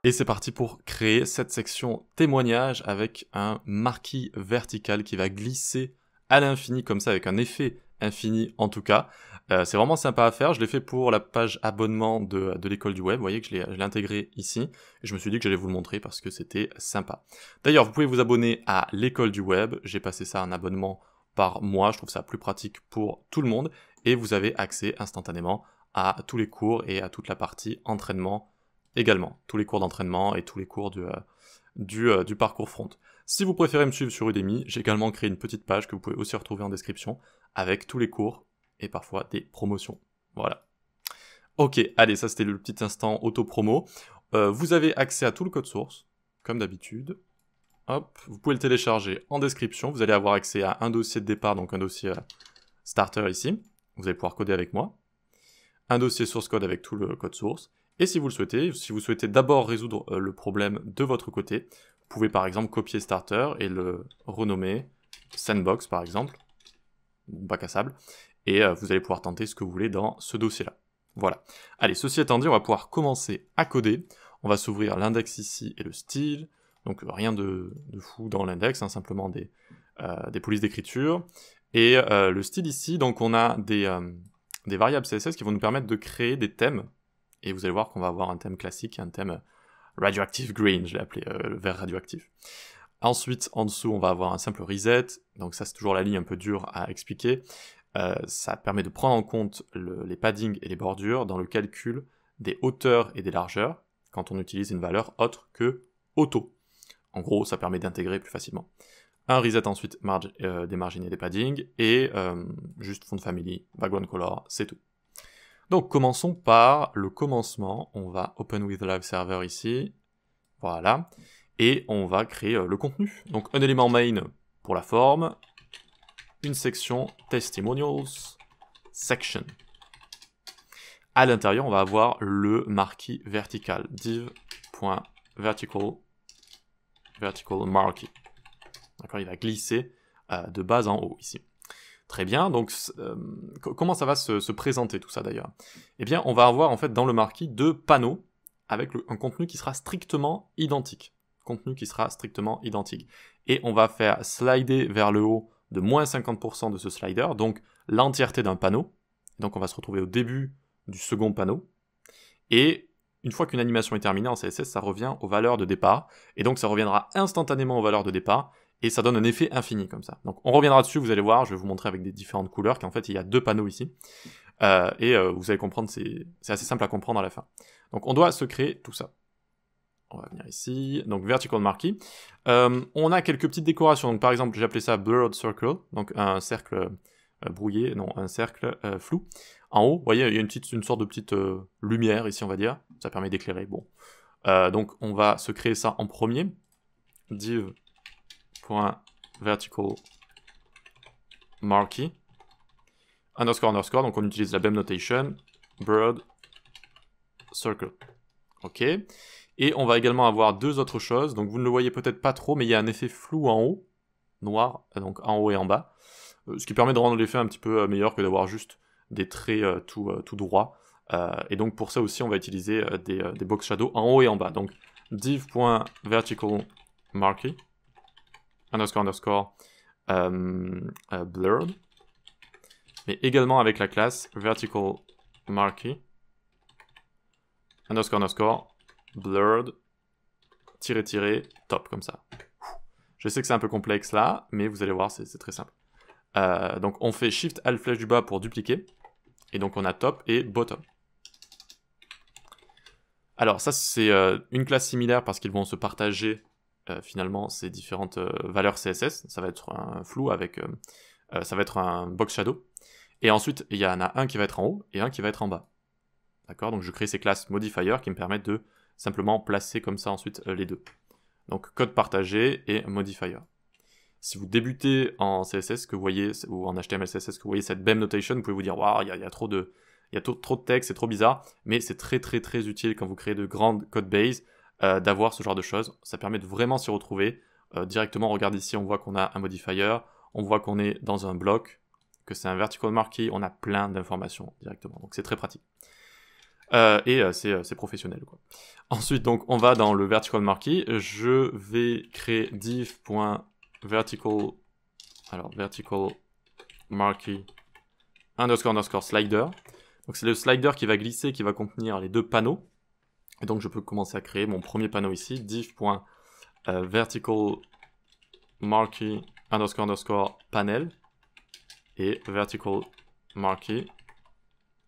Et c'est parti pour créer cette section témoignage avec un marquis vertical qui va glisser à l'infini comme ça avec un effet infini en tout cas. C'est vraiment sympa à faire, je l'ai fait pour la page abonnement de l'école du web, vous voyez que je l'ai intégré ici, et je me suis dit que j'allais vous le montrer parce que c'était sympa. D'ailleurs, vous pouvez vous abonner à l'école du web, j'ai passé ça en abonnement par mois, je trouve ça plus pratique pour tout le monde, et vous avez accès instantanément à tous les cours et à toute la partie entraînement également, tous les cours d'entraînement et tous les cours du parcours front. Si vous préférez me suivre sur Udemy, j'ai également créé une petite page que vous pouvez aussi retrouver en description avec tous les cours et parfois des promotions. Voilà. Ok, allez, ça c'était le petit instant auto-promo. Vous avez accès à tout le code source, comme d'habitude. Hop, vous pouvez le télécharger en description. Vous allez avoir accès à un dossier de départ, donc un dossier starter ici. Vous allez pouvoir coder avec moi. Un dossier source code avec tout le code source. Et si vous le souhaitez, si vous souhaitez d'abord résoudre le problème de votre côté, vous pouvez par exemple copier starter et le renommer sandbox par exemple, bac à sable, et vous allez pouvoir tenter ce que vous voulez dans ce dossier-là. Voilà. Allez, ceci étant dit, on va pouvoir commencer à coder. On va s'ouvrir l'index ici et le style, donc rien de fou dans l'index, hein, simplement des polices d'écriture. Et le style ici, donc on a des variables CSS qui vont nous permettre de créer des thèmes. Et vous allez voir qu'on va avoir un thème classique, un thème radioactive green, je l'ai appelé le vert radioactif. Ensuite, en dessous, on va avoir un simple reset. Donc ça, c'est toujours la ligne un peu dure à expliquer. Ça permet de prendre en compte les paddings et les bordures dans le calcul des hauteurs et des largeurs quand on utilise une valeur autre que auto. En gros, ça permet d'intégrer plus facilement. Un reset ensuite des margines et des paddings, et juste font family, background color, c'est tout. Donc commençons par le commencement, on va open with live server ici, voilà, et on va créer le contenu. Donc un élément main pour la forme, une section testimonials, section. À l'intérieur, on va avoir le marquis vertical, div.vertical marquee. D'accord, il va glisser de bas en haut ici. Très bien, donc comment ça va se présenter tout ça d'ailleurs? Eh bien, on va avoir en fait dans le marquis deux panneaux avec un contenu qui sera strictement identique. Et on va faire slider vers le haut de moins 50% de ce slider, donc l'entièreté d'un panneau. Donc on va se retrouver au début du second panneau. Et une fois qu'une animation est terminée en CSS, ça revient aux valeurs de départ. Et donc ça reviendra instantanément aux valeurs de départ. Et ça donne un effet infini comme ça. Donc on reviendra dessus, vous allez voir, je vais vous montrer avec des différentes couleurs, qu'en fait il y a deux panneaux ici. Vous allez comprendre, c'est assez simple à comprendre à la fin. Donc on doit se créer tout ça. On va venir ici, donc vertical marquee. On a quelques petites décorations, donc par exemple j'ai appelé ça blurred circle, donc un cercle brouillé, non, un cercle flou. En haut, vous voyez, il y a une sorte de petite lumière ici on va dire, ça permet d'éclairer, bon. Donc on va se créer ça en premier, div.vertical marquee underscore, donc on utilise la BEM notation, blurred circle. Ok. Et on va également avoir deux autres choses, donc vous ne le voyez peut-être pas trop, mais il y a un effet flou en haut, noir, donc en haut et en bas, ce qui permet de rendre l'effet un petit peu meilleur que d'avoir juste des traits tout droits. Et donc pour ça aussi, on va utiliser des box shadows en haut et en bas. Donc div.vertical marquee underscore blurred, mais également avec la classe vertical marquee underscore blurred top, comme ça. Je sais que c'est un peu complexe là, mais vous allez voir, c'est très simple. Donc on fait Shift Alt flèche du bas pour dupliquer, et donc on a top et bottom. Alors ça c'est une classe similaire parce qu'ils vont se partager finalement ces différentes valeurs CSS. Ça va être un flou avec, ça va être un box shadow, et ensuite il y en a un qui va être en haut et un qui va être en bas. D'accord, donc je crée ces classes modifier qui me permettent de simplement placer comme ça ensuite les deux. Donc code partagé et modifier. Si vous débutez en CSS que vous voyez, ou en HTML CSS que vous voyez cette BEM notation, vous pouvez vous dire waouh, il y a trop de texte, c'est trop bizarre, mais c'est très utile quand vous créez de grandes code bases d'avoir ce genre de choses. Ça permet de vraiment s'y retrouver. Directement, regarde ici, on voit qu'on a un modifier, on voit qu'on est dans un bloc, que c'est un vertical marquee, on a plein d'informations directement, donc c'est très pratique. C'est professionnel, quoi. Ensuite, donc, on va dans le vertical marquee. Je vais créer div.vertical, alors vertical marquee underscore slider. Donc c'est le slider qui va glisser, qui va contenir les deux panneaux. Et donc je peux commencer à créer mon premier panneau ici, div.vertical marquee underscore panel et vertical marquee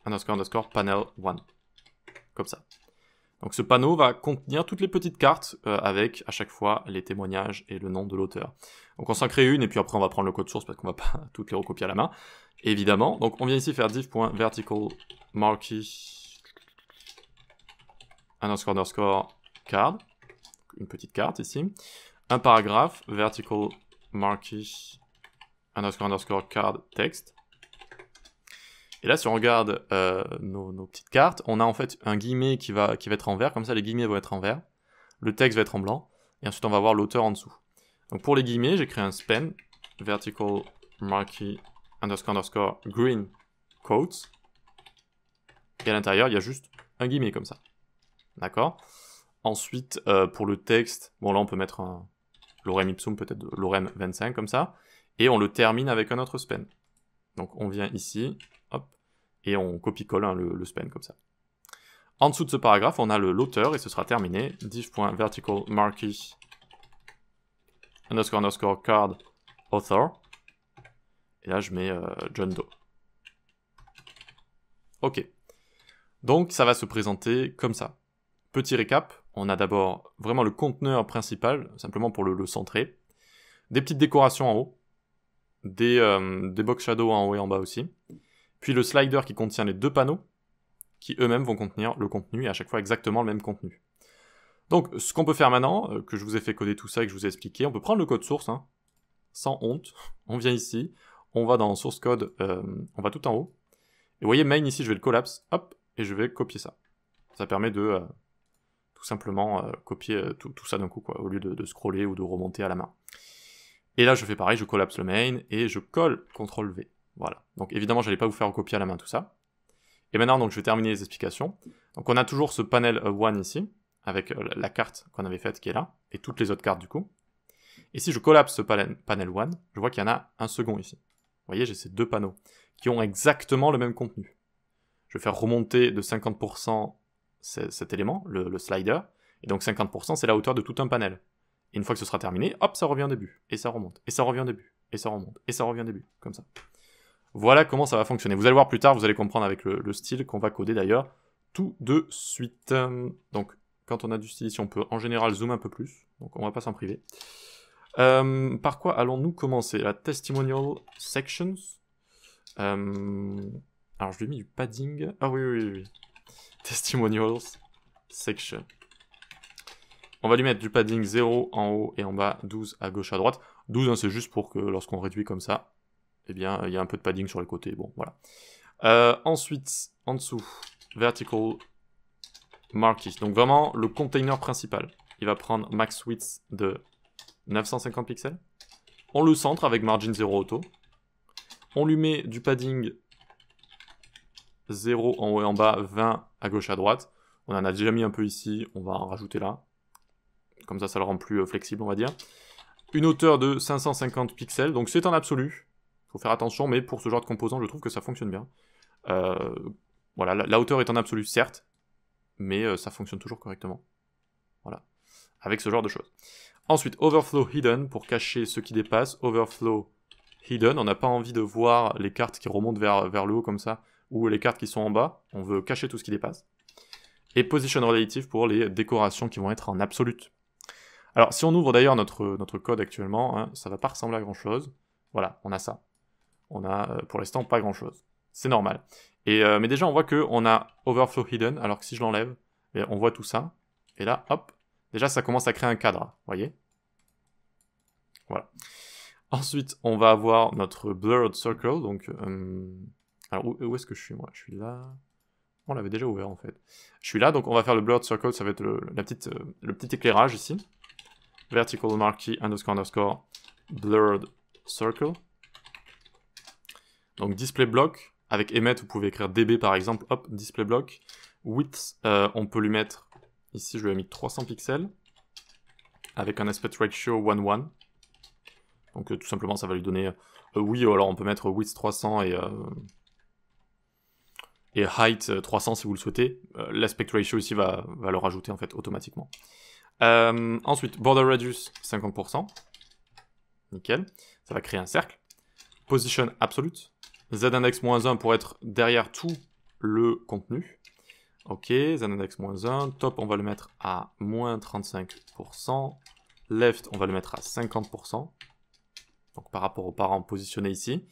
underscore panel 1. Comme ça. Donc ce panneau va contenir toutes les petites cartes avec à chaque fois les témoignages et le nom de l'auteur. Donc on s'en crée une et puis après on va prendre le code source parce qu'on va pas toutes les recopier à la main. Évidemment, donc on vient ici faire div.vertical marquee underscore card, une petite carte ici, un paragraphe vertical marquee underscore card text. Et là, si on regarde nos petites cartes, on a en fait un guillemet qui va être en vert, comme ça les guillemets vont être en vert, le texte va être en blanc, et ensuite on va voir l'auteur en dessous. Donc pour les guillemets, j'ai créé un span, vertical marquee underscore green quotes, et à l'intérieur, il y a juste un guillemet comme ça. D'accord? Ensuite, pour le texte, bon là on peut mettre un lorem ipsum, peut-être lorem 25 comme ça, et on le termine avec un autre span. Donc on vient ici, hop, et on copie-colle le span comme ça. En dessous de ce paragraphe, on a l'auteur, et ce sera terminé, div.vertical marquee underscore card author, et là je mets John Doe. Ok. Donc ça va se présenter comme ça. Petit récap, on a d'abord vraiment le conteneur principal, simplement pour le centrer, des petites décorations en haut, des box shadows en haut et en bas aussi, puis le slider qui contient les deux panneaux, qui eux-mêmes vont contenir le contenu, et à chaque fois exactement le même contenu. Donc ce qu'on peut faire maintenant, que je vous ai fait coder tout ça et que je vous ai expliqué, on peut prendre le code source, hein, sans honte, on vient ici, on va dans source code, on va tout en haut, et vous voyez main ici, je vais le collapse, hop, et je vais copier ça. Ça permet de tout simplement copier tout ça d'un coup, quoi, au lieu de scroller ou de remonter à la main. Et là, je fais pareil, je collapse le main, et je colle CTRL-V. Voilà. Donc évidemment, je n'allais pas vous faire recopier à la main tout ça. Et maintenant, donc, je vais terminer les explications. Donc on a toujours ce panel 1 ici, avec la carte qu'on avait faite qui est là, et toutes les autres cartes du coup. Et si je collapse ce panel 1, je vois qu'il y en a un second ici. Vous voyez, j'ai ces deux panneaux, qui ont exactement le même contenu. Je vais faire remonter de 50% cet élément, le slider, et donc 50% c'est la hauteur de tout un panel. Et une fois que ce sera terminé, hop, ça revient au début, et ça remonte, et ça revient au début, et ça remonte, et ça revient au début, comme ça. Voilà comment ça va fonctionner. Vous allez voir plus tard, vous allez comprendre avec le style qu'on va coder d'ailleurs tout de suite. Donc, quand on a du style ici, on peut en général zoomer un peu plus, donc on va pas s'en priver. Par quoi allons-nous commencer? La testimonial sections. Alors, je lui ai mis du padding. Ah oui. Testimonials section. On va lui mettre du padding 0 en haut et en bas, 12 à gauche à droite. 12, hein, c'est juste pour que lorsqu'on réduit comme ça, eh bien, il y a un peu de padding sur les côtés. Bon, voilà. Ensuite, en dessous, vertical marquee. Donc vraiment, le container principal. Il va prendre max width de 950 pixels. On le centre avec margin 0 auto. On lui met du padding 0 en haut et en bas, 20 à gauche à droite. On en a déjà mis un peu ici, on va en rajouter là. Comme ça, ça le rend plus flexible, on va dire. Une hauteur de 550 pixels, donc c'est en absolu. Il faut faire attention, mais pour ce genre de composant, je trouve que ça fonctionne bien. Voilà, la hauteur est en absolu, certes, mais ça fonctionne toujours correctement. Voilà, avec ce genre de choses. Ensuite, overflow hidden, pour cacher ce qui dépasse. Overflow hidden, on n'a pas envie de voir les cartes qui remontent vers le haut comme ça, ou les cartes qui sont en bas, on veut cacher tout ce qui dépasse. Et position relative pour les décorations qui vont être en absolute. Alors, si on ouvre d'ailleurs notre code actuellement, hein, ça va pas ressembler à grand chose. Voilà, on a ça. On a pour l'instant pas grand chose. C'est normal. Mais déjà, on voit qu'on a overflow hidden, alors que si je l'enlève, on voit tout ça. Et là, hop, déjà ça commence à créer un cadre, vous voyez? Voilà. Ensuite, on va avoir notre blurred circle, donc... alors, où est-ce que je suis, moi? Je suis là... On l'avait déjà ouvert, en fait. Je suis là, donc on va faire le blurred circle, ça va être le petit éclairage, ici. Vertical marquee underscore blurred circle. Donc display block, avec emmet, vous pouvez écrire db par exemple, hop, display block. Width, on peut lui mettre, ici je lui ai mis 300 pixels, avec un aspect ratio 1:1. Donc tout simplement ça va lui donner, oui, alors on peut mettre width 300 et height 300 si vous le souhaitez. L'aspect ratio ici va le rajouter en fait automatiquement. Ensuite, border radius 50%. Nickel. Ça va créer un cercle. Position absolute. Z-index-1 pour être derrière tout le contenu. Ok, Z-index-1. Top, on va le mettre à moins 35%. Left, on va le mettre à 50%. Donc par rapport aux parents positionnés ici.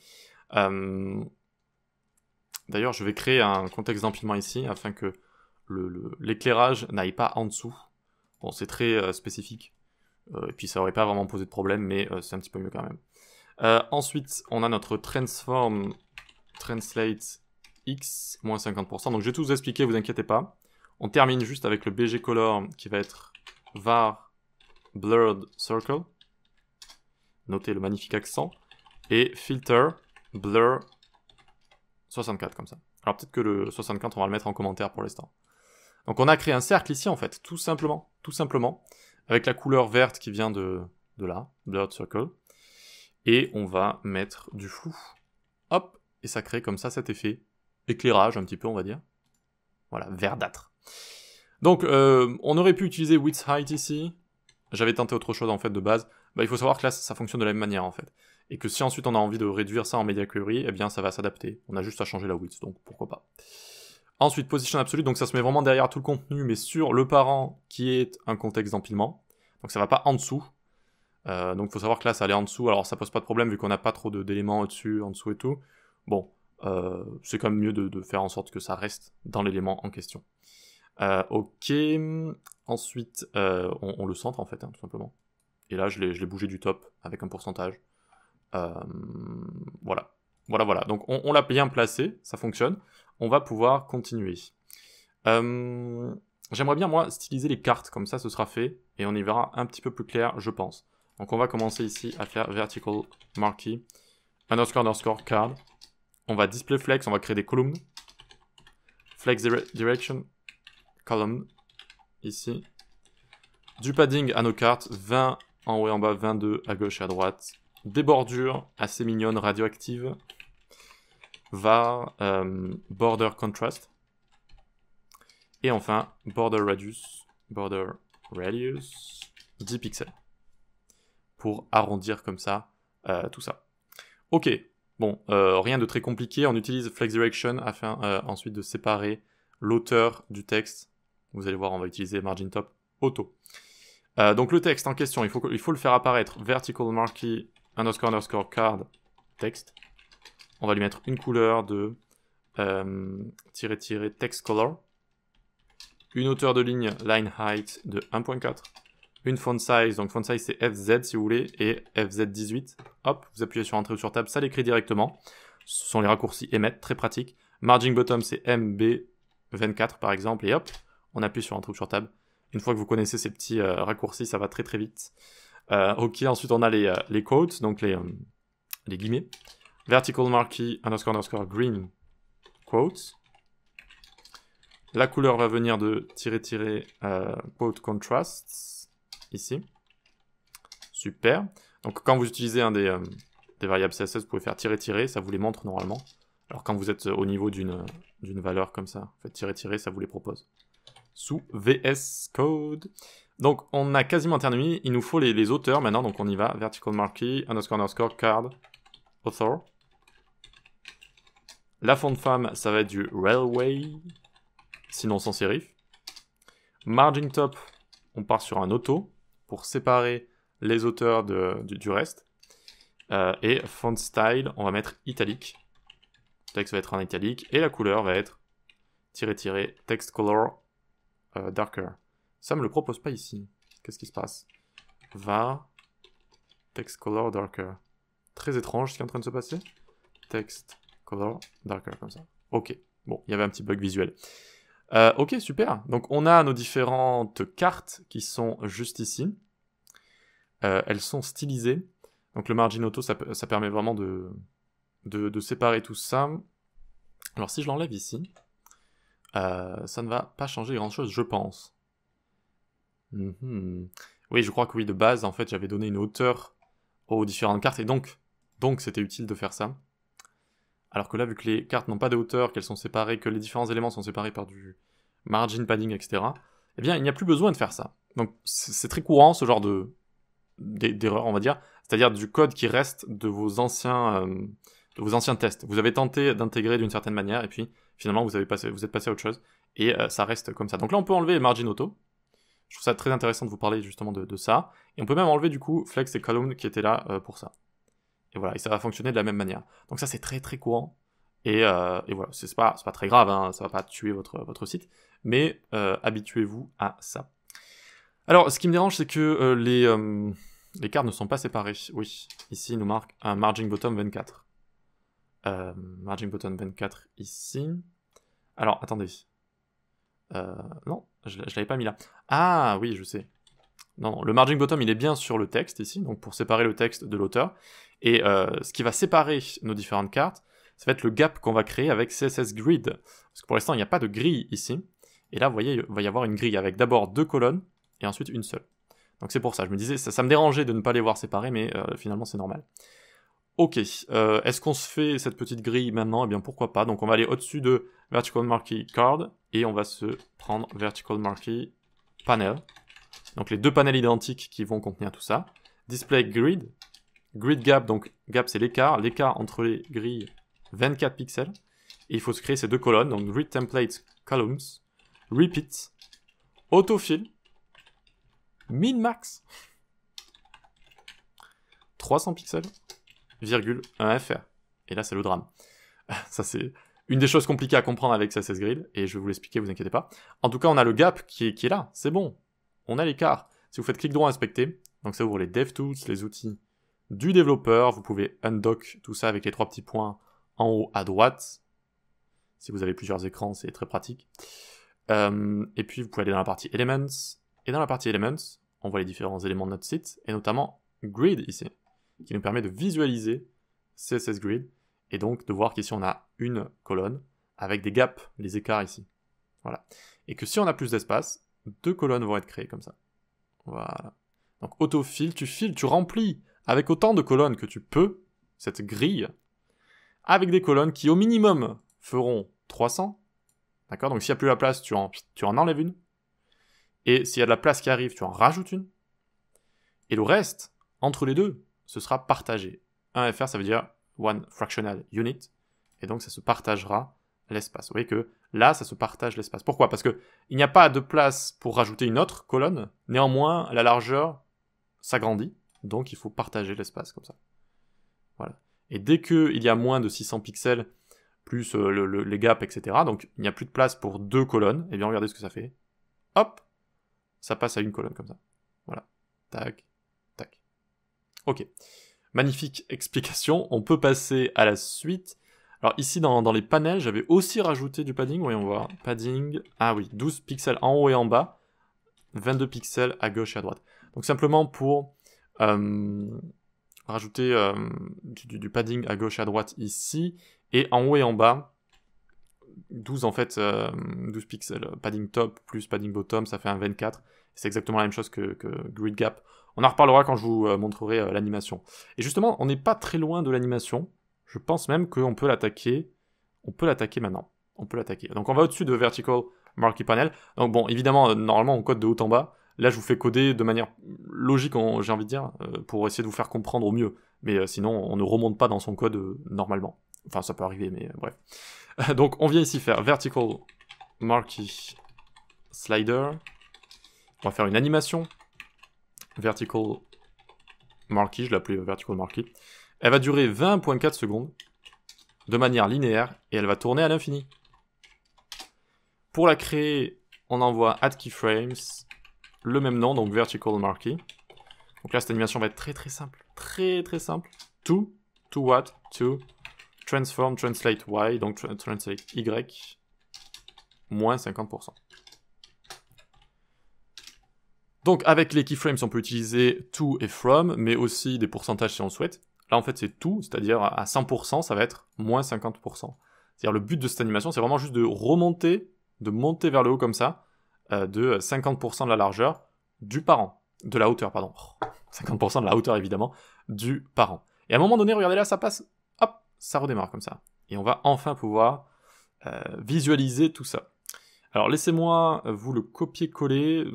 D'ailleurs, je vais créer un contexte d'empilement ici afin que l'éclairage n'aille pas en dessous. Bon, c'est très spécifique. Et puis ça aurait pas vraiment posé de problème, mais c'est un petit peu mieux quand même. Ensuite, on a notre transform translate x moins 50%. Donc je vais tout vous expliquer, vous inquiétez pas. On termine juste avec le BG color qui va être var blurred circle. Notez le magnifique accent. Et filter blur 64 comme ça. Alors peut-être que le 64 on va le mettre en commentaire pour l'instant. Donc on a créé un cercle ici en fait, tout simplement, avec la couleur verte qui vient de là, blurred circle. Et on va mettre du flou. Hop, et ça crée comme ça cet effet éclairage un petit peu on va dire. Voilà, verdâtre. Donc on aurait pu utiliser width height ici. J'avais tenté autre chose en fait de base. Bah, il faut savoir que là ça fonctionne de la même manière en fait. Et que si ensuite on a envie de réduire ça en media query, eh bien ça va s'adapter. On a juste à changer la width, donc pourquoi pas. Ensuite, position absolue, donc ça se met vraiment derrière tout le contenu, mais sur le parent qui est un contexte d'empilement. Donc ça va pas en dessous. Donc il faut savoir que là ça allait en dessous, alors ça pose pas de problème vu qu'on n'a pas trop d'éléments au-dessus, en dessous et tout. Bon, c'est quand même mieux de faire en sorte que ça reste dans l'élément en question. Ok, ensuite on le centre en fait, hein, tout simplement. Et là je l'ai bougé du top avec un pourcentage. Voilà. Donc on l'a bien placé, ça fonctionne. On va pouvoir continuer. J'aimerais bien moi styliser les cartes, comme ça ce sera fait. Et on y verra un petit peu plus clair, je pense. Donc on va commencer ici à faire vertical marquee, underscore card. On va display flex, on va créer des columns. Flex direction, column, ici. Du padding à nos cartes, 20 en haut et en bas, 22 à gauche et à droite. Des bordures assez mignonnes, radioactives. Var, border contrast. Et enfin, border radius 10 pixels. Pour arrondir comme ça, tout ça. Ok, bon, rien de très compliqué. On utilise flex direction afin ensuite de séparer l'auteur du texte. Vous allez voir, on va utiliser margin top auto. Donc le texte en question, il faut le faire apparaître vertical marquee underscore card text. On va lui mettre une couleur de text color. Une hauteur de ligne line height de 1.4. Une font size, donc font size c'est FZ si vous voulez, et FZ18. Hop, vous appuyez sur Entrée ou sur Tab, ça l'écrit directement. Ce sont les raccourcis Emmet, très pratique. Margin bottom c'est MB24 par exemple, et hop, on appuie sur Entrée ou sur Tab. Une fois que vous connaissez ces petits raccourcis, ça va très très vite. Ok, ensuite on a les quotes, donc les guillemets. Vertical marquee underscore green quotes. La couleur va venir de quote contrasts, ici. Super. Donc quand vous utilisez un des variables CSS, vous pouvez faire tirer, ça vous les montre normalement. Alors quand vous êtes au niveau d'une valeur comme ça, faites tirer, ça vous les propose. Sous VS Code. Donc on a quasiment terminé, il nous faut les auteurs maintenant, donc on y va. Vertical marquee, underscore card, author. La font femme, ça va être du railway, sinon sans sérif. Margin top, on part sur un auto pour séparer les auteurs du reste. Et font style, on va mettre italique. Le texte va être en italique. Et la couleur va être text color darker. Ça me le propose pas ici. Qu'est-ce qui se passe? Va text color darker. Très étrange ce qui est en train de se passer. Text color darker comme ça. Ok. Bon, il y avait un petit bug visuel. Ok, super. Donc on a nos différentes cartes qui sont juste ici. Elles sont stylisées. Donc le margin auto, ça permet vraiment de séparer tout ça. Alors si je l'enlève ici, ça ne va pas changer grand-chose, je pense. Oui, je crois que oui, de base, en fait, j'avais donné une hauteur aux différentes cartes, et donc c'était utile de faire ça. Alors que là, vu que les cartes n'ont pas de hauteur, qu'elles sont séparées, que les différents éléments sont séparés par du margin padding, etc., eh bien, il n'y a plus besoin de faire ça. Donc, c'est très courant, ce genre d'erreur, on va dire, c'est-à-dire du code qui reste de vos anciens tests. Vous avez tenté d'intégrer d'une certaine manière, et puis, finalement, vous êtes passé à autre chose, et ça reste comme ça. Donc là, on peut enlever margin auto. Je trouve ça très intéressant de vous parler justement de ça. Et on peut même enlever du coup flex et column qui étaient là pour ça. Et voilà, et ça va fonctionner de la même manière. Donc ça c'est très très courant. Et voilà, c'est pas très grave, hein, ça va pas tuer votre site. Mais habituez-vous à ça. Alors ce qui me dérange c'est que les cartes ne sont pas séparées. Oui, ici il nous marque un margin bottom 24. Margin bottom 24 ici. Alors attendez. Non, je l'avais pas mis là. Ah oui, je sais. Non, le margin bottom il est bien sur le texte ici, donc pour séparer le texte de l'auteur. Et ce qui va séparer nos différentes cartes, ça va être le gap qu'on va créer avec CSS Grid. Parce que pour l'instant il n'y a pas de grille ici. Et là vous voyez, il va y avoir une grille avec d'abord 2 colonnes et ensuite une seule. Donc c'est pour ça, je me disais, ça me dérangeait de ne pas les voir séparés, mais finalement c'est normal. Ok, est-ce qu'on se fait cette petite grille maintenant? Eh bien pourquoi pas, donc on va aller au-dessus de Vertical Marquee Card, et on va se prendre Vertical Marquee Panel. Donc les deux panels identiques qui vont contenir tout ça. Display Grid, Grid Gap, donc gap c'est l'écart entre les grilles 24 pixels, et il faut se créer ces deux colonnes, donc Grid Template Columns, Repeat, Autofill, Min Max, 300 pixels, virgule 1 FR. Et là, c'est le drame. Ça, c'est une des choses compliquées à comprendre avec CSS Grid, et je vais vous l'expliquer, vous inquiétez pas. En tout cas, on a le gap qui est là, c'est bon. On a l'écart. Si vous faites clic droit inspecter, donc ça ouvre les DevTools, les outils du développeur. Vous pouvez undock tout ça avec les 3 petits points en haut à droite. Si vous avez plusieurs écrans, c'est très pratique. Et puis, vous pouvez aller dans la partie Elements. Et dans la partie Elements, on voit les différents éléments de notre site, et notamment Grid ici, qui nous permet de visualiser CSS Grid, et donc de voir qu'ici on a une colonne, avec des gaps, les écarts ici. Voilà. Et que si on a plus d'espace, 2 colonnes vont être créées comme ça. Voilà. Donc autofill, tu remplis avec autant de colonnes que tu peux, cette grille, avec des colonnes qui au minimum feront 300. D'accord? Donc s'il n'y a plus la place, tu en enlèves une. Et s'il y a de la place qui arrive, tu en rajoutes une. Et le reste, entre les deux, ce sera partagé. 1FR, ça veut dire One Fractional Unit. Et donc, ça se partagera l'espace. Vous voyez que là, ça se partage l'espace. Pourquoi? Parce qu'il n'y a pas de place pour rajouter une autre colonne. Néanmoins, la largeur s'agrandit. Donc, il faut partager l'espace comme ça. Voilà. Et dès qu'il y a moins de 600 pixels, plus les gaps, etc., donc il n'y a plus de place pour 2 colonnes, et bien regardez ce que ça fait. Hop! Ça passe à une colonne comme ça. Voilà. Tac, tac. Ok. Magnifique explication. On peut passer à la suite. Alors ici, dans les panels, j'avais aussi rajouté du padding. Voyons voir. Padding. Ah oui, 12 pixels en haut et en bas. 22 pixels à gauche et à droite. Donc simplement pour rajouter du padding à gauche et à droite ici. Et en haut et en bas, 12 en fait, 12 pixels. Padding top plus padding bottom, ça fait un 24. C'est exactement la même chose que Grid Gap. On en reparlera quand je vous montrerai l'animation. Et justement, on n'est pas très loin de l'animation. Je pense même qu'on peut l'attaquer. On peut l'attaquer maintenant. On peut l'attaquer. Donc on va au-dessus de Vertical Marquee Panel. Donc bon, évidemment, normalement on code de haut en bas. Là, je vous fais coder de manière logique, j'ai envie de dire, pour essayer de vous faire comprendre au mieux. Mais sinon, on ne remonte pas dans son code normalement. Enfin, ça peut arriver, mais bref. Donc on vient ici faire Vertical Marquee Slider. On va faire une animation. Vertical Marquee, je l'ai appelée Vertical Marquee. Elle va durer 20.4 secondes, de manière linéaire, et elle va tourner à l'infini. Pour la créer, on envoie add keyframes, le même nom, donc Vertical Marquee. Donc là, cette animation va être très très simple. Très très simple. To what? To transform, translate y, donc translate y, moins 50%. Donc avec les keyframes, on peut utiliser to et from, mais aussi des pourcentages si on le souhaite. Là en fait c'est to, c'est-à-dire à 100%, ça va être moins 50%. C'est-à-dire le but de cette animation, c'est vraiment juste de remonter de monter vers le haut comme ça, de 50% de la largeur du parent. De la hauteur, pardon. 50% de la hauteur, évidemment, du parent. Et à un moment donné, regardez là, ça passe, hop, ça redémarre comme ça. Et on va enfin pouvoir visualiser tout ça. Alors laissez-moi vous le copier-coller,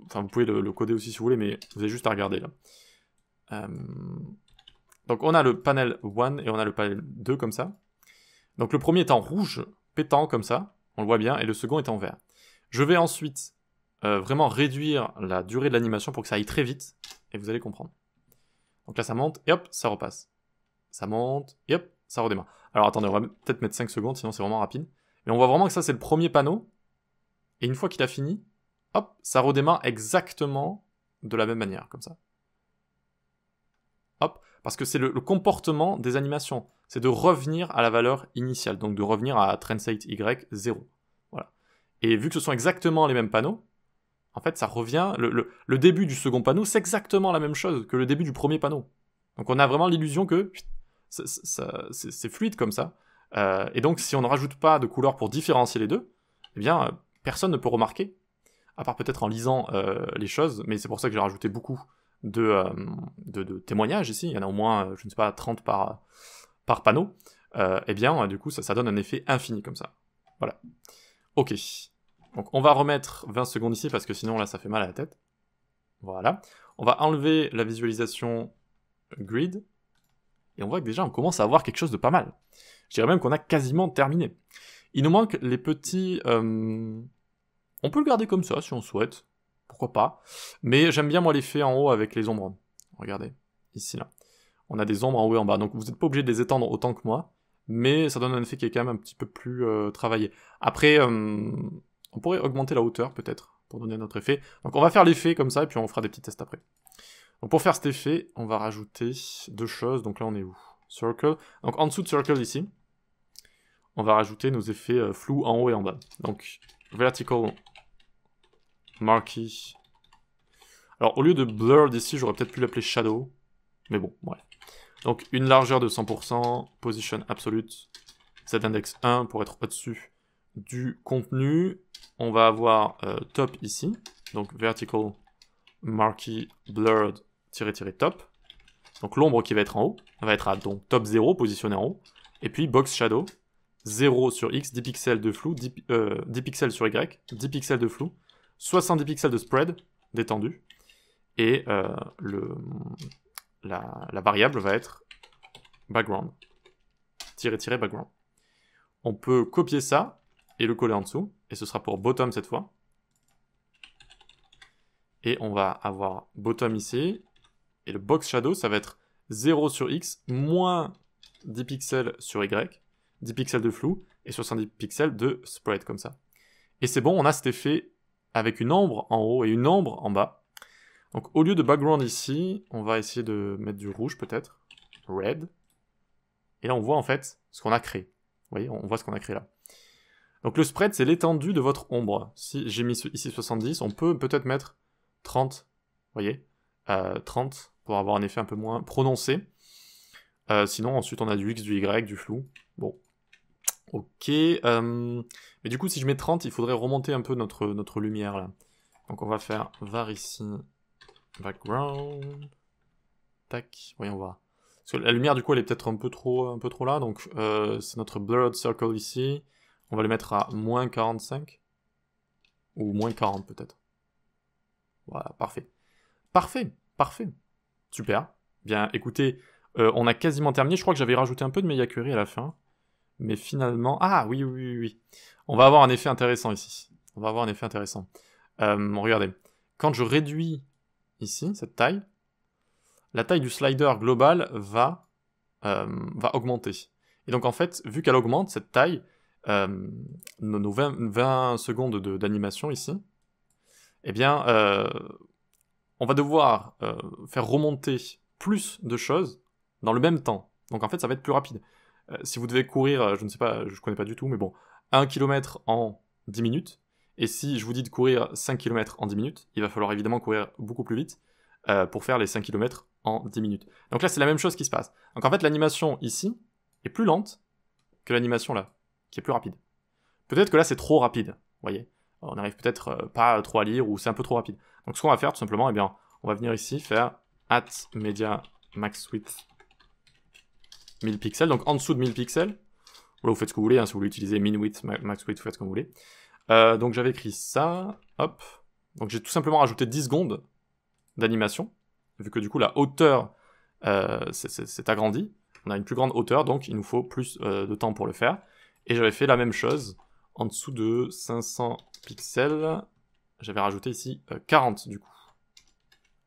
enfin vous pouvez le coder aussi si vous voulez, mais vous avez juste à regarder là. Donc on a le panel 1 et on a le panel 2 comme ça. Donc le premier est en rouge, pétant comme ça, on le voit bien, et le second est en vert. Je vais ensuite vraiment réduire la durée de l'animation pour que ça aille très vite, et vous allez comprendre. Donc là ça monte, et hop, ça repasse. Ça monte, et hop, ça redémarre. Alors attendez, on va peut-être mettre 5 secondes, sinon c'est vraiment rapide. Mais on voit vraiment que ça c'est le premier panneau, et une fois qu'il a fini, hop, ça redémarre exactement de la même manière, comme ça. Hop, parce que c'est le comportement des animations. C'est de revenir à la valeur initiale, donc de revenir à Translate Y 0. Voilà. Et vu que ce sont exactement les mêmes panneaux, en fait, ça revient... Le début du second panneau, c'est exactement la même chose que le début du premier panneau. Donc on a vraiment l'illusion que c'est fluide comme ça. Et donc, si on ne rajoute pas de couleurs pour différencier les deux, eh bien... personne ne peut remarquer, à part peut-être en lisant les choses, mais c'est pour ça que j'ai rajouté beaucoup de témoignages ici, il y en a au moins, je ne sais pas, 30 par panneau, eh bien, du coup, ça donne un effet infini comme ça. Voilà. Ok. Donc, on va remettre 20 secondes ici, parce que sinon, là, ça fait mal à la tête. Voilà. On va enlever la visualisation grid, et on voit que déjà, on commence à avoir quelque chose de pas mal. Je dirais même qu'on a quasiment terminé. Il nous manque les petits... On peut le garder comme ça, si on souhaite. Pourquoi pas. Mais j'aime bien, moi, l'effet en haut avec les ombres. Regardez, ici, là. On a des ombres en haut et en bas. Donc, vous n'êtes pas obligé de les étendre autant que moi. Mais ça donne un effet qui est quand même un petit peu plus travaillé. Après, on pourrait augmenter la hauteur, peut-être, pour donner un autre effet. Donc, on va faire l'effet comme ça, et puis on fera des petits tests après. Donc, pour faire cet effet, on va rajouter deux choses. Donc là, on est où? Circle. Donc, en dessous de Circle, ici, on va rajouter nos effets flous en haut et en bas. Donc, vertical marquee. Alors, au lieu de blurred ici, j'aurais peut-être pu l'appeler shadow. Mais bon, bref. Donc, une largeur de 100%, position absolute, z-index 1 pour être au-dessus du contenu. On va avoir top ici. Donc, vertical marquee blurred --top. Donc, l'ombre qui va être en haut va être à donc, top 0, positionné en haut. Et puis, box shadow. 0 sur X, 10 pixels de flou, 10 pixels sur Y, 10 pixels de flou, 70 pixels de spread, d'étendu, et la variable va être background, --, background. On peut copier ça, et le coller en dessous, et ce sera pour bottom cette fois. Et on va avoir bottom ici, et le box shadow, ça va être 0 sur X, moins 10 pixels sur Y, 10 pixels de flou et 70 pixels de spread comme ça. Et c'est bon, on a cet effet avec une ombre en haut et une ombre en bas. Donc au lieu de background ici, on va essayer de mettre du rouge peut-être, red. Et là on voit en fait ce qu'on a créé. Vous voyez, on voit ce qu'on a créé là. Donc le spread c'est l'étendue de votre ombre. Si j'ai mis ici 70, on peut peut-être mettre 30, vous voyez, 30 pour avoir un effet un peu moins prononcé. Sinon ensuite on a du X, du Y, du flou. Bon. Ok, mais du coup si je mets 30, il faudrait remonter un peu notre lumière là. Donc on va faire var ici, background, tac, voyons voir. Parce que la lumière du coup elle est peut-être un peu trop là, donc c'est notre blurred circle ici. On va le mettre à moins 45, ou moins 40 peut-être. Voilà, parfait. Parfait, parfait. Super. Bien, écoutez, on a quasiment terminé. Je crois que j'avais rajouté un peu de Maya Query à la fin. Mais finalement... Ah, oui. On va avoir un effet intéressant ici. On va avoir un effet intéressant. Regardez. Quand je réduis ici, cette taille, la taille du slider global va augmenter. Et donc en fait, vu qu'elle augmente, cette taille, nos 20 secondes d'animation ici, eh bien, on va devoir faire remonter plus de choses dans le même temps. Donc en fait, ça va être plus rapide. Si vous devez courir, je ne sais pas, je connais pas du tout, mais bon, 1 km en 10 minutes, et si je vous dis de courir 5 km en 10 minutes, il va falloir évidemment courir beaucoup plus vite pour faire les 5 km en 10 minutes. Donc là, c'est la même chose qui se passe. Donc en fait, l'animation ici est plus lente que l'animation là, qui est plus rapide. Peut-être que là, c'est trop rapide. voyez. On n'arrive peut-être pas trop à lire ou c'est un peu trop rapide. Donc ce qu'on va faire tout simplement, eh bien, on va venir ici faire @media max width 1000 pixels, donc en dessous de 1000 pixels. Là, vous faites ce que vous voulez, hein, si vous voulez utiliser min width, max width, vous faites ce que vous voulez. Donc j'avais écrit ça, hop. Donc j'ai tout simplement rajouté 10 secondes d'animation, vu que du coup la hauteur s'est agrandie. On a une plus grande hauteur, donc il nous faut plus de temps pour le faire. Et j'avais fait la même chose en dessous de 500 pixels. J'avais rajouté ici 40 du coup.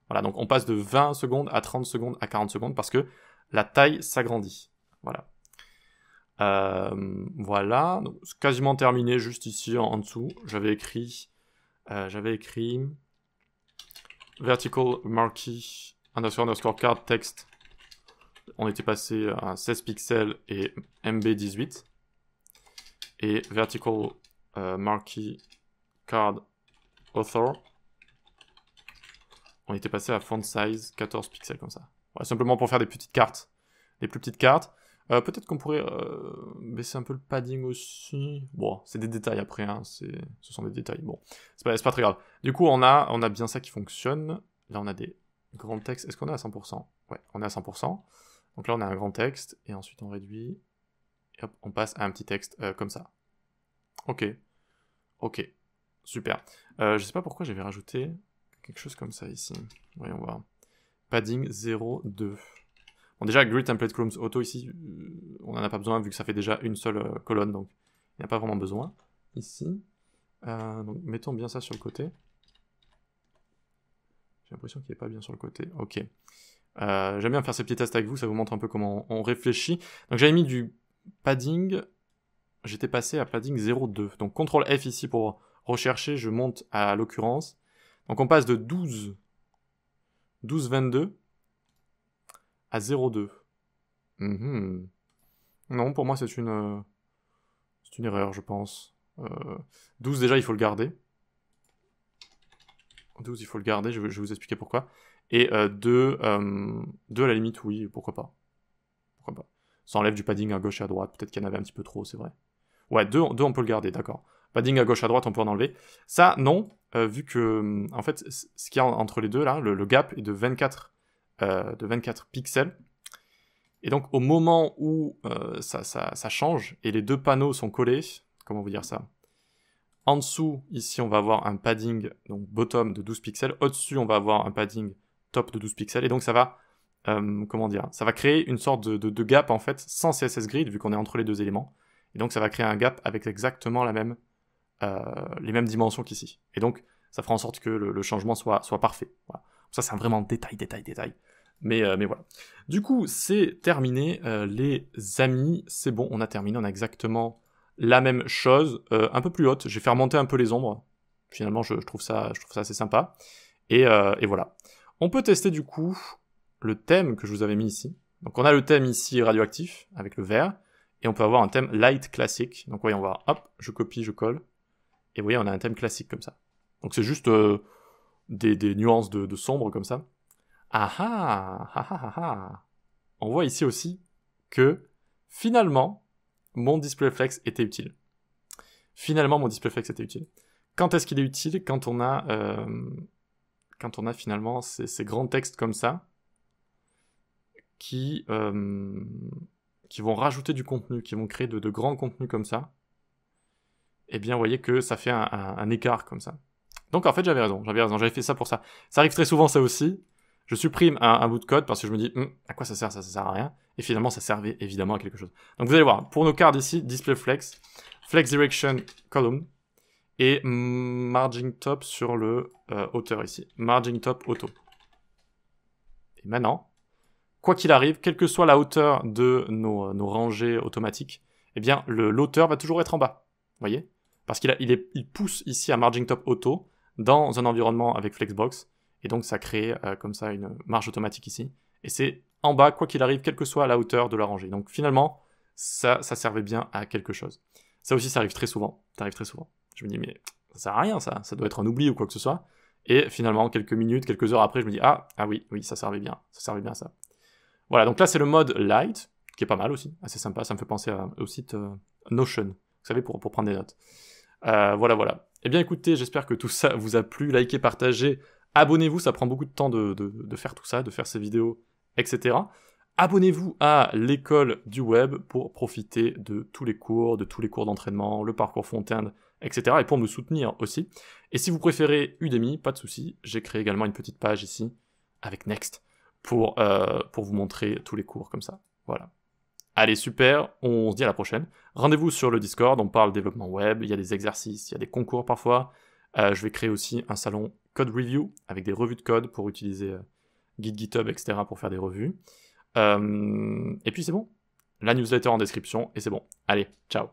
Voilà, donc on passe de 20 secondes à 30 secondes à 40 secondes parce que la taille s'agrandit. Voilà. Voilà, donc c'est quasiment terminé juste ici en dessous. J'avais écrit vertical marquee underscore card text. On était passé à 16 pixels et MB18. Et vertical marquee card author. On était passé à font size 14 pixels comme ça. Voilà, simplement pour faire des petites cartes. Des plus petites cartes. Peut-être qu'on pourrait baisser un peu le padding aussi. Bon, c'est des détails après, hein, ce sont des détails. Bon, c'est pas très grave. Du coup, on a bien ça qui fonctionne. Là, on a des grands textes. Est-ce qu'on est à 100%? Ouais, on est à 100%. Donc là, on a un grand texte, et ensuite on réduit. Et hop, on passe à un petit texte comme ça. Ok. Ok. Super. Je sais pas pourquoi j'avais rajouté quelque chose comme ça ici. Voyons voir. Padding 0,2. Bon, déjà, Grid Template Columns Auto ici, on n'en a pas besoin vu que ça fait déjà une seule colonne, donc il n'y a pas vraiment besoin. Ici, donc mettons bien ça sur le côté. J'ai l'impression qu'il n'est pas bien sur le côté. Ok. J'aime bien faire ces petits tests avec vous, ça vous montre un peu comment on réfléchit. Donc j'avais mis du padding, j'étais passé à padding 0,2. Donc CTRL F ici pour rechercher, je monte à l'occurrence. Donc on passe de 12,22 à 0,2. Non, pour moi c'est une erreur, je pense. 12 déjà, il faut le garder. 12, il faut le garder, je vais vous expliquer pourquoi. Et 2, à la limite, oui, pourquoi pas. Pourquoi pas. Ça enlève du padding à gauche et à droite, peut-être qu'il y en avait un petit peu trop, c'est vrai. Ouais, 2 on peut le garder, d'accord. Padding à gauche et à droite, on peut en enlever. Ça, non, vu que, en fait, ce qu'il y a entre les deux, là, le gap est de 24 pixels. Et donc, au moment où ça change, et les deux panneaux sont collés, comment vous dire ça? En dessous, ici, on va avoir un padding, donc bottom de 12 pixels. Au-dessus, on va avoir un padding top de 12 pixels. Et donc, ça va, comment dire, ça va créer une sorte de gap, en fait, sans CSS Grid, vu qu'on est entre les deux éléments. Et donc, ça va créer un gap avec exactement les mêmes dimensions qu'ici. Et donc, ça fera en sorte que le changement soit parfait. Voilà. Ça, c'est un vraiment détail. Mais voilà. Du coup, c'est terminé, les amis. C'est bon, on a terminé. On a exactement la même chose, un peu plus haute. J'ai fait remonter un peu les ombres. Finalement, je trouve ça assez sympa. Et voilà. On peut tester du coup le thème que je vous avais mis ici. Donc on a le thème ici radioactif avec le vert. Et on peut avoir un thème light classique. Donc voyons voir. Hop, je copie, je colle. Et vous voyez, on a un thème classique comme ça. Donc c'est juste des nuances de sombre comme ça. On voit ici aussi que finalement, mon DisplayFlex était utile. Quand est-ce qu'il est utile? Quand on a finalement ces grands textes comme ça qui vont rajouter du contenu, qui vont créer de grands contenus comme ça. Eh bien, vous voyez que ça fait un écart comme ça. Donc en fait, j'avais raison, j'avais fait ça pour ça. Ça arrive très souvent, ça aussi. Je supprime un bout de code parce que je me dis, à quoi ça sert? Ça sert à rien. Et finalement, ça servait évidemment à quelque chose. Donc vous allez voir, pour nos cards ici, Display Flex, Flex Direction Column, et Margin Top sur le hauteur ici. Margin Top Auto. Et maintenant, quoi qu'il arrive, quelle que soit la hauteur de nos rangées automatiques, eh bien, l'auteur va toujours être en bas. Vous voyez? Parce qu'il pousse ici à Margin Top Auto dans un environnement avec Flexbox. Et donc, ça crée comme ça une marge automatique ici. Et c'est en bas, quoi qu'il arrive, quelle que soit la hauteur de la rangée. Donc, finalement, ça servait bien à quelque chose. Ça aussi, ça arrive très souvent. Je me dis, mais ça sert à rien, ça. Ça doit être un oubli ou quoi que ce soit. Et finalement, quelques minutes, quelques heures après, je me dis, ah oui, ça servait bien. Ça servait bien à ça. Voilà, donc là, c'est le mode light, qui est pas mal aussi. Assez sympa. Ça me fait penser au site Notion. Vous savez, pour prendre des notes. Voilà, voilà. Eh bien écoutez, j'espère que tout ça vous a plu, likez, partagez, abonnez-vous, ça prend beaucoup de temps de faire tout ça, de faire ces vidéos, etc. Abonnez-vous à l'école du web pour profiter de tous les cours d'entraînement, le parcours Fontaine, etc. et pour me soutenir aussi. Et si vous préférez Udemy, pas de souci, j'ai créé également une petite page ici, avec Next, pour vous montrer tous les cours comme ça. Voilà. Allez, super, on se dit à la prochaine. Rendez-vous sur le Discord, on parle développement web, il y a des exercices, il y a des concours parfois. Je vais créer aussi un salon code review avec des revues de code pour utiliser Git, GitHub, etc. pour faire des revues. Et puis c'est bon. La newsletter en description et c'est bon. Allez, ciao.